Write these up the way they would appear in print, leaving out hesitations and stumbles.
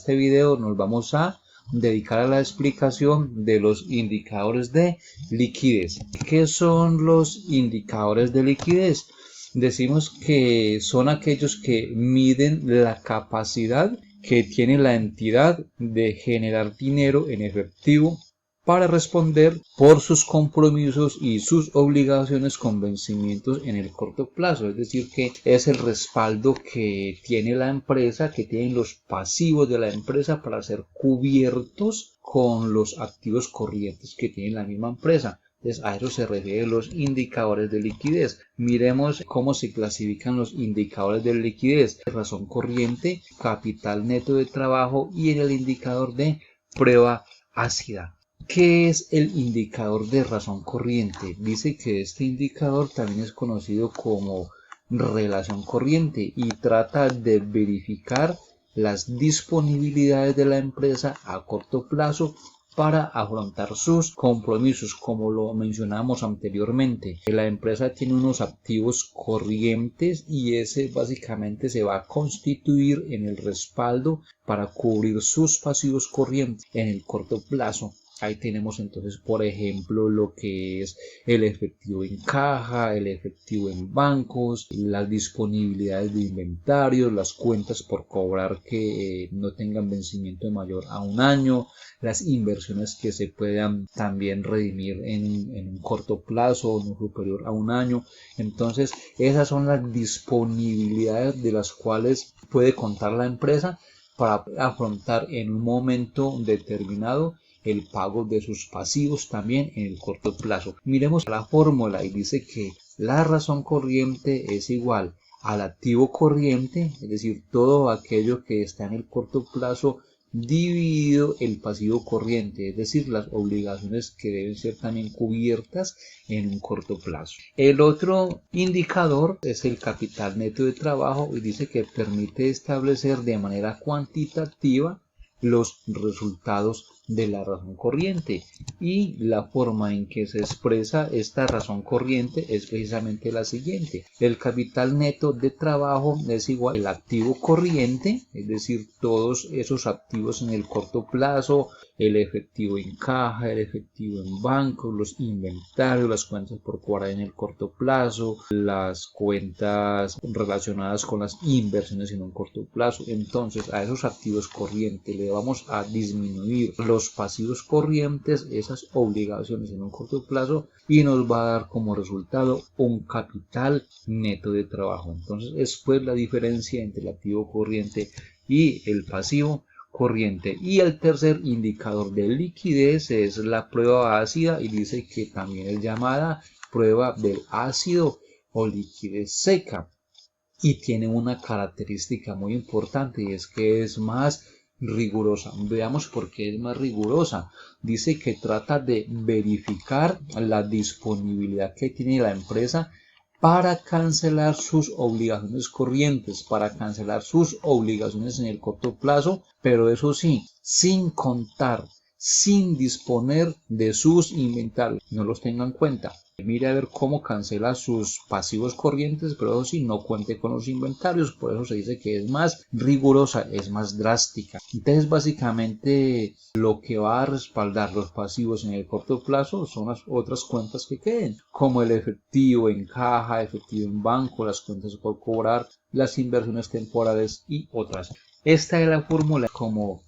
este video nos vamos a dedicar a la explicación de los indicadores de liquidez. ¿Qué son los indicadores de liquidez? Decimos que son aquellos que miden la capacidad que tiene la entidad de generar dinero en efectivo para responder por sus compromisos y sus obligaciones con vencimientos en el corto plazo. Es decir, que es el respaldo que tiene la empresa, que tienen los pasivos de la empresa para ser cubiertos con los activos corrientes que tiene la misma empresa. Entonces, a eso se refieren los indicadores de liquidez. Miremos cómo se clasifican los indicadores de liquidez: razón corriente, capital neto de trabajo y en el indicador de prueba ácida. ¿Qué es el indicador de razón corriente? Dice que este indicador también es conocido como relación corriente y trata de verificar las disponibilidades de la empresa a corto plazo para afrontar sus compromisos. Como lo mencionamos anteriormente, la empresa tiene unos activos corrientes y ese básicamente se va a constituir en el respaldo para cubrir sus pasivos corrientes en el corto plazo. Ahí tenemos entonces, por ejemplo, lo que es el efectivo en caja, el efectivo en bancos, las disponibilidades de inventarios, las cuentas por cobrar que no tengan vencimiento mayor a un año, las inversiones que se puedan también redimir en un corto plazo no superior a un año. Entonces, esas son las disponibilidades de las cuales puede contar la empresa para afrontar en un momento determinado el pago de sus pasivos también en el corto plazo. Miremos la fórmula y dice que la razón corriente es igual al activo corriente, es decir, todo aquello que está en el corto plazo dividido el pasivo corriente, es decir, las obligaciones que deben ser también cubiertas en un corto plazo. El otro indicador es el capital neto de trabajo y dice que permite establecer de manera cuantitativa los resultados de la razón corriente, y la forma en que se expresa esta razón corriente es precisamente la siguiente: el capital neto de trabajo es igual al activo corriente, es decir, todos esos activos en el corto plazo, el efectivo en caja, el efectivo en banco, los inventarios, las cuentas por cobrar en el corto plazo, las cuentas relacionadas con las inversiones en un corto plazo. Entonces, a esos activos corrientes le vamos a disminuir los pasivos corrientes, esas obligaciones en un corto plazo, y nos va a dar como resultado un capital neto de trabajo. Entonces, es pues la diferencia entre el activo corriente y el pasivo corriente. Y el tercer indicador de liquidez es la prueba ácida y dice que también es llamada prueba del ácido o liquidez seca, y tiene una característica muy importante y es que es más rigurosa. Veamos por qué es más rigurosa. Dice que trata de verificar la disponibilidad que tiene la empresa para cancelar sus obligaciones corrientes, para cancelar sus obligaciones en el corto plazo, pero eso sí, sin contar, sin disponer de sus inventarios. No los tengan en cuenta. Mire a ver cómo cancela sus pasivos corrientes, pero eso sí, no cuente con los inventarios. Por eso se dice que es más rigurosa, es más drástica. Entonces, básicamente, lo que va a respaldar los pasivos en el corto plazo son las otras cuentas que queden, como el efectivo en caja, efectivo en banco, las cuentas por cobrar, las inversiones temporales y otras. Esta es la fórmula como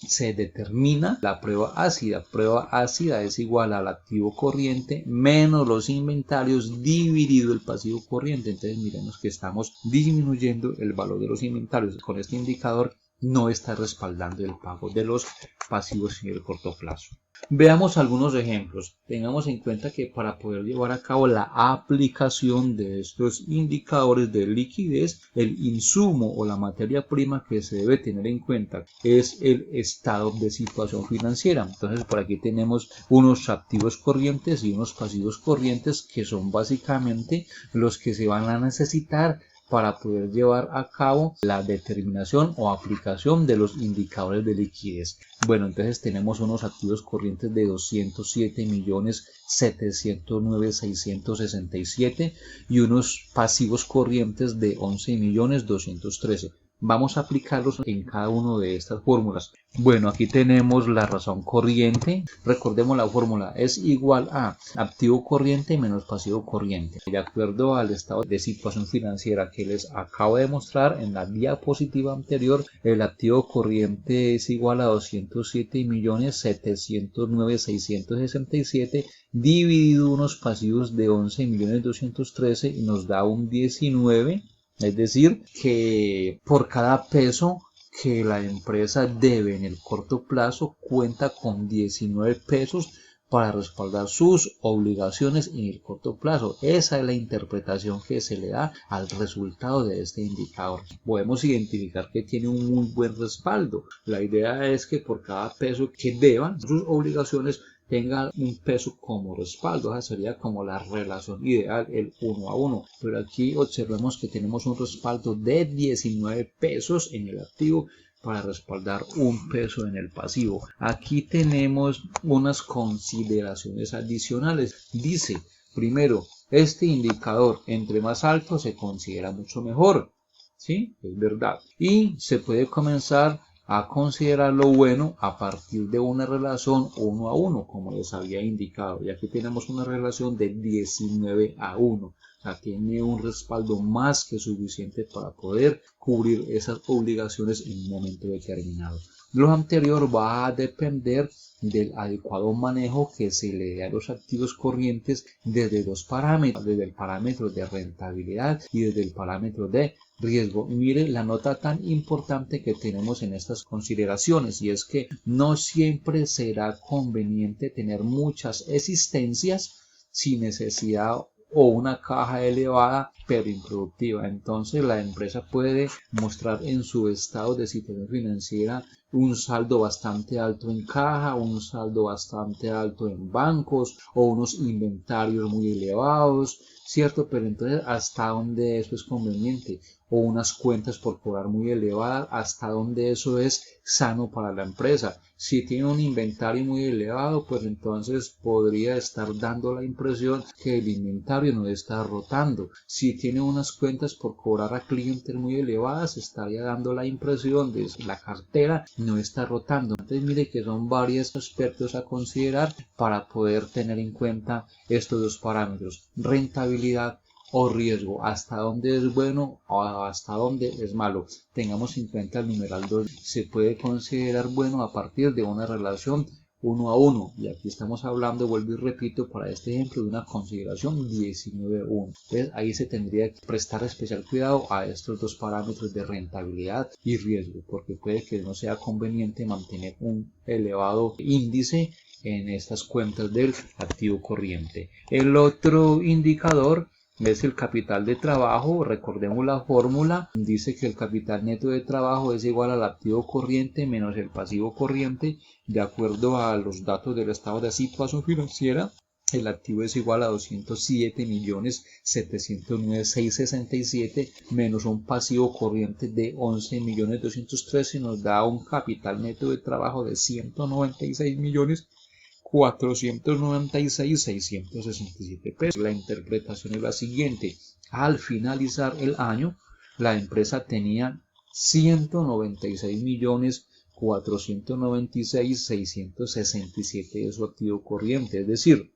se determina la prueba ácida. Prueba ácida es igual al activo corriente menos los inventarios dividido el pasivo corriente. Entonces miremos que estamos disminuyendo el valor de los inventarios. Con este indicador no está respaldando el pago de los pasivos en el corto plazo. Veamos algunos ejemplos. Tengamos en cuenta que para poder llevar a cabo la aplicación de estos indicadores de liquidez, el insumo o la materia prima que se debe tener en cuenta es el estado de situación financiera. Entonces, por aquí tenemos unos activos corrientes y unos pasivos corrientes que son básicamente los que se van a necesitar para poder llevar a cabo la determinación o aplicación de los indicadores de liquidez. Bueno, entonces tenemos unos activos corrientes de 207.709.667 y unos pasivos corrientes de 11.213.000. Vamos a aplicarlos en cada una de estas fórmulas. Bueno, aquí tenemos la razón corriente. Recordemos la fórmula, es igual a activo corriente menos pasivo corriente. De acuerdo al estado de situación financiera que les acabo de mostrar en la diapositiva anterior, el activo corriente es igual a 207.709.667 dividido unos pasivos de 11.213 y nos da un 19. Es decir, que por cada peso que la empresa debe en el corto plazo cuenta con 19 pesos para respaldar sus obligaciones en el corto plazo. Esa es la interpretación que se le da al resultado de este indicador. Podemos identificar que tiene un muy buen respaldo. La idea es que por cada peso que deban sus obligaciones tenga un peso como respaldo. Esa sería como la relación ideal, el 1 a 1. Pero aquí observemos que tenemos un respaldo de 19 pesos en el activo para respaldar un peso en el pasivo. Aquí tenemos unas consideraciones adicionales. Dice, primero, este indicador entre más alto se considera mucho mejor. ¿Sí? Es verdad. Y se puede comenzar a considerarlo bueno a partir de una relación 1 a 1, como les había indicado. Y aquí tenemos una relación de 19 a 1. O sea, tiene un respaldo más que suficiente para poder cubrir esas obligaciones en un momento determinado. Lo anterior va a depender del adecuado manejo que se le dé a los activos corrientes desde dos parámetros, desde el parámetro de rentabilidad y desde el parámetro de riesgo. Y mire la nota tan importante que tenemos en estas consideraciones, y es que no siempre será conveniente tener muchas existencias sin necesidad o una caja elevada pero improductiva. Entonces la empresa puede mostrar en su estado de situación financiera un saldo bastante alto en caja, un saldo bastante alto en bancos o unos inventarios muy elevados, ¿cierto? Pero entonces, ¿hasta dónde eso es conveniente? O unas cuentas por cobrar muy elevadas, ¿hasta dónde eso es sano para la empresa? Si tiene un inventario muy elevado, pues entonces podría estar dando la impresión que el inventario no está rotando. Si tiene unas cuentas por cobrar a clientes muy elevadas, estaría dando la impresión de que la cartera no está rotando. Entonces mire que son varios aspectos a considerar para poder tener en cuenta estos dos parámetros: rentabilidad o riesgo, hasta dónde es bueno o hasta dónde es malo. Tengamos en cuenta el numeral 2, se puede considerar bueno a partir de una relación 1 a 1, y aquí estamos hablando, vuelvo y repito, para este ejemplo de una consideración 19-1. Entonces ahí se tendría que prestar especial cuidado a estos dos parámetros de rentabilidad y riesgo, porque puede que no sea conveniente mantener un elevado índice en estas cuentas del activo corriente. El otro indicador es el capital de trabajo. Recordemos la fórmula, dice que el capital neto de trabajo es igual al activo corriente menos el pasivo corriente. De acuerdo a los datos del estado de situación financiera, el activo es igual a 207.709.667 menos un pasivo corriente de 11.213 y nos da un capital neto de trabajo de 196.496.667 pesos. La interpretación es la siguiente: al finalizar el año, la empresa tenía 196.496.667 de su activo corriente, es decir,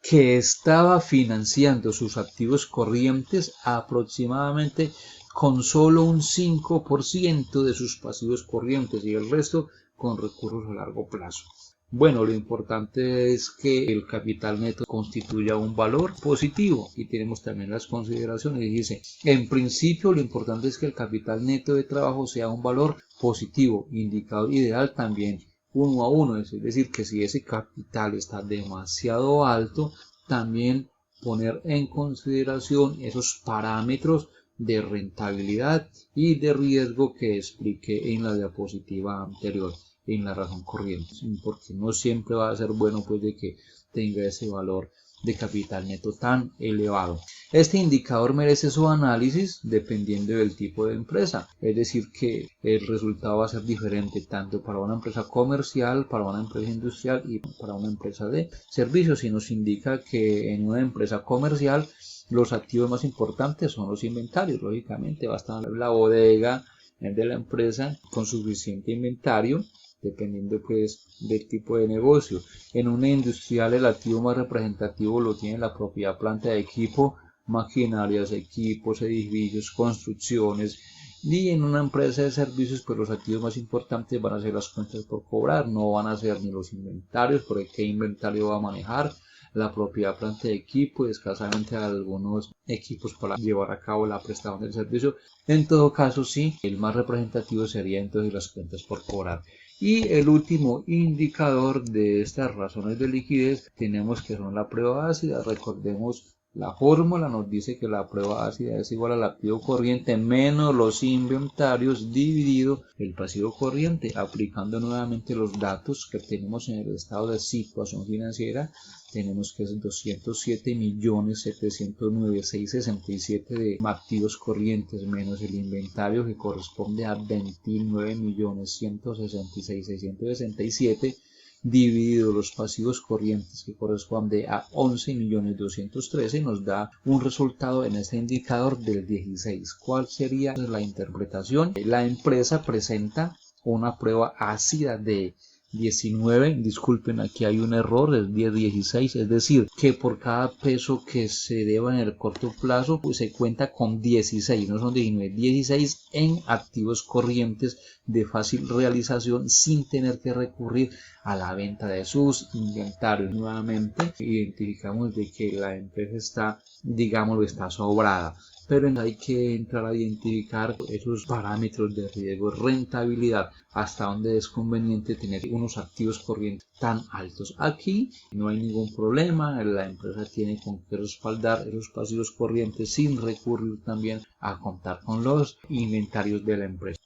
que estaba financiando sus activos corrientes aproximadamente con solo un 5% de sus pasivos corrientes y el resto con recursos a largo plazo. Bueno, lo importante es que el capital neto constituya un valor positivo, y tenemos también las consideraciones. Dice, en principio lo importante es que el capital neto de trabajo sea un valor positivo, indicador ideal también 1 a 1, es decir, que si ese capital está demasiado alto, también poner en consideración esos parámetros de rentabilidad y de riesgo que expliqué en la diapositiva anterior, en la razón corriente, porque no siempre va a ser bueno pues de que tenga ese valor de capital neto tan elevado. Este indicador merece su análisis dependiendo del tipo de empresa, es decir que el resultado va a ser diferente tanto para una empresa comercial, para una empresa industrial y para una empresa de servicios. Y nos indica que en una empresa comercial los activos más importantes son los inventarios, lógicamente va a estar la bodega, de la empresa con suficiente inventario, dependiendo pues del tipo de negocio. En una industrial el activo más representativo lo tiene la propia planta de equipo, maquinarias, equipos, edificios, construcciones. Y en una empresa de servicios, pues los activos más importantes van a ser las cuentas por cobrar, no van a ser ni los inventarios, porque qué inventario va a manejar, la propia planta de equipo y escasamente algunos equipos para llevar a cabo la prestación del servicio. En todo caso, sí, el más representativo sería entonces las cuentas por cobrar. Y el último indicador de estas razones de liquidez tenemos que son la prueba ácida. Recordemos la fórmula, nos dice que la prueba ácida es igual al activo corriente menos los inventarios dividido el pasivo corriente. Aplicando nuevamente los datos que tenemos en el estado de situación financiera, tenemos que es 207.709.667 de activos corrientes menos el inventario que corresponde a 29.166.667 dividido los pasivos corrientes que corresponde a 11.213 nos da un resultado en este indicador del 16. ¿Cuál sería la interpretación? La empresa presenta una prueba ácida de 19, disculpen, aquí hay un error, es 10.16, es decir, que por cada peso que se deba en el corto plazo, pues se cuenta con 16, no son 19, 16 en activos corrientes de fácil realización sin tener que recurrir a la venta de sus inventarios. Nuevamente, identificamos de que la empresa está, digámoslo, está sobrada. Pero hay que entrar a identificar esos parámetros de riesgo, rentabilidad, hasta donde es conveniente tener unos activos corrientes tan altos. Aquí no hay ningún problema, la empresa tiene con qué respaldar esos pasivos corrientes sin recurrir también a contar con los inventarios de la empresa.